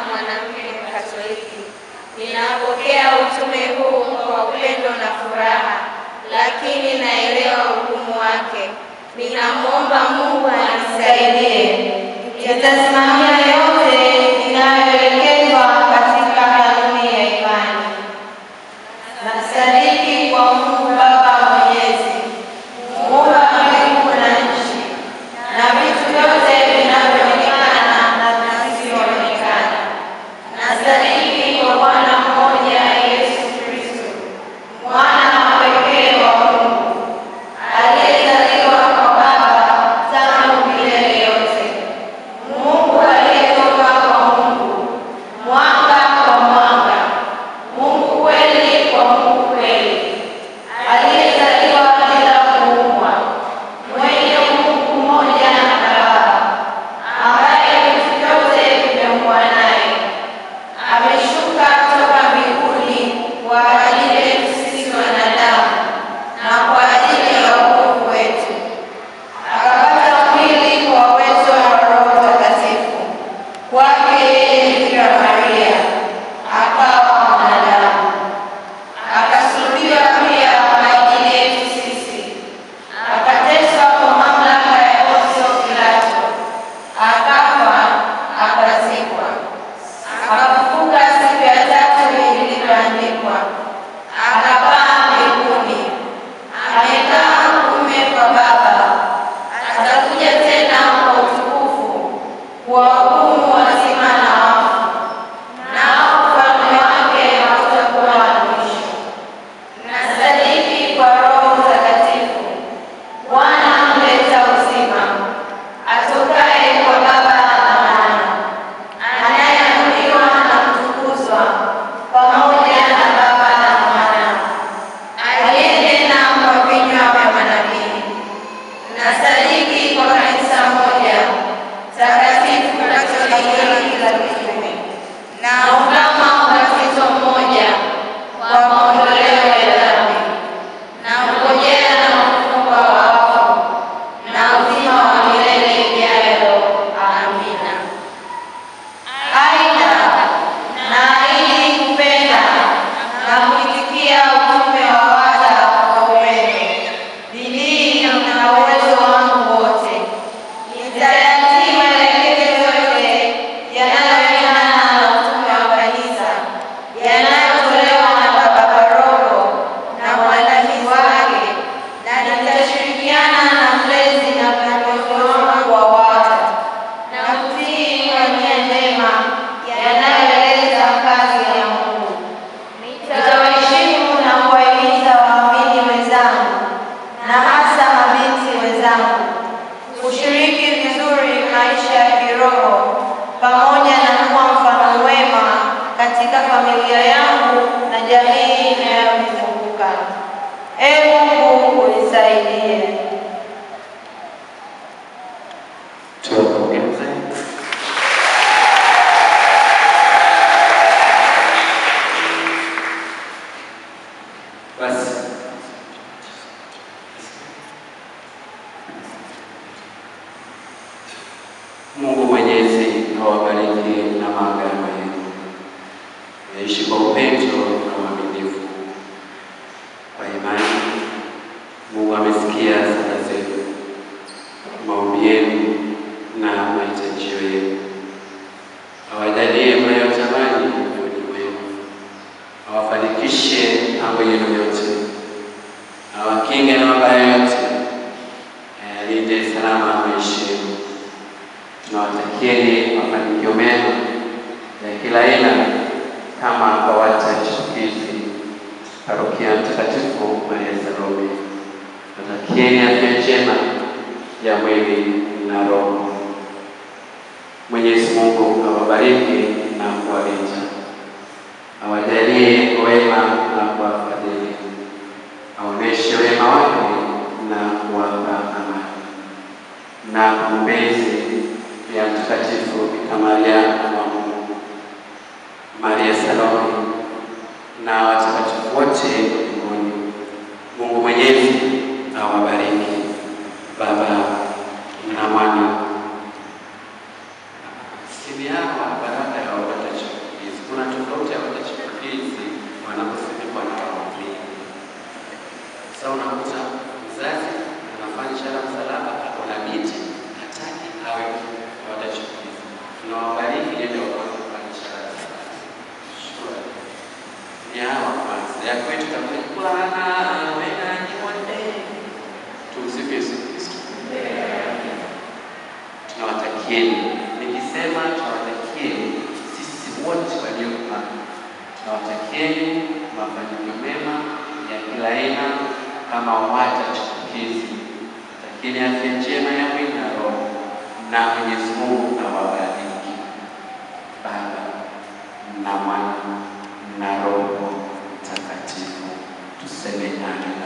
mwanamke Mkatoliki, ninapokea utume huu kwa upendo na furaha, lakini naelewa ugumu wake. Ninamwomba Mungu anisaidie. Nitasimamia yote inayoelekezwa katika kanuni ya imani. Nasadiki kwa Mungu Baba Mwenyezi, Muumba wa mbingu na nchi, na vitu vyote vinavyoonekana na visivyoonekana. Nasadiki kwa Bwana mmoja, Yesu Kristo, mwana wa pekee wa Mungu, aliyezaliwa kwa Baba tangu milele yote, Mungu aliyetoka kwa Mungu, mwanga kwa mwanga, Mungu kweli kwa Mungu kweli, aliyezaliwa bila kuumbwa, mwenye Mungu mmoja na Baba, ambaye vitu vyote vimeumbwa naye, ameshuka kutoka mbinguni kwa ajili yetu sisi wanadamu na kwa ajili ya wokovu wetu. Akapata mwili kwa uwezo wa Roho Mtakatifu, kwake yeye Bikira Maria, akawa mwanadamu. Akasulubiwa pia kwa ajili yetu sisi, akateswa kwa mamlaka ya Pontio Pilato, akafa, akazikwa, akafufuka siku ya tatu ilivyoandikwa, akapaa mbinguni, amekaa kuume kwa Baba, atakuja tena kwa utukufu kuwahukumu wazima na wafu, nao ufalme wake hautakuwa na mwisho. Nasadiki kwa Roho Mtakatifu, Bwana mleta uzima, atokaye kwa Baba na Mwana, anayeabudiwa na kutukuzwa pamoja na Baba na Mwana, aliyenena kwa vinywa vya manabii. Nasadiki kwa kanisa moja takatifu Katoliki la mitume, na ungama ubatizo mmoja kwa maondoleo ya dhambi, na ungojea na ufufuo wa wafu na uzima wa milele ijayo. Amina. Aidha, naahidi kupenda na kuitikia utume wa wada kwa upendo, bidii na uwezo wangu wote. Nitayatii maelekezo yote yanayoendana na utume wa kanisa, yanayotolewa na Baba Paroko na mwandamizi wake, na nitashirikiana na mlezi na viongozi wangu wa wada, na kutii kwa nia njema yanayoeleza kazi ya Mungu. Nitawaheshimu na kuwahimiza waamini wenzangu na hasa mabinti wenzangu kushiriki vizuri maisha ya kiroho pamoja na kuwa mfano wema katika familia yangu na jamii inayonizunguka. Ee Mungu unisaidie. Tuwapongeze. Basi Mungu Mwenyezi awabariki na maagano yenu. Yaishi kwa upendo na uaminifu. Kwa imani, Mungu amesikia sala zenu, maombi yenu na mahitaji yenu. Awajalie mnayotamani moyoni mwenu. Awafanikishe mambo yenu yote. Awakinge na mabaya yote. Ayalinde salama maisha yenu. Tunawatakieni mafanikio mema ya kila aina kama BAWATA chipukizi Parokia Mtakatifu Maria Salome. Tunawatakieni afya njema ya mwili na roho. Mwenyezi Mungu awabariki na kuwalinda. Awajalie wema na kuwafadhili. Aoneshe wema wake na kuwapa amani. Na kuombezi ya Mtakatifu Bikira Maria wa Mungu, Maria Salome, na watakatifu wote mbinguni. Mungu Mwenyezi awabariki. Baba na Mwana. Siku yako baraka ya tunawatakieni. Nikisema tunawatakieni, sisi wote waliokuwa tunawatakieni mafanikio mema ya kila aina kama WAWATA chipukizi. Takieni afya njema ya mwili na roho, na Mwenyezi Mungu awabariki. Baba na Mwana na Roho Mtakatifu. Tuseme amen.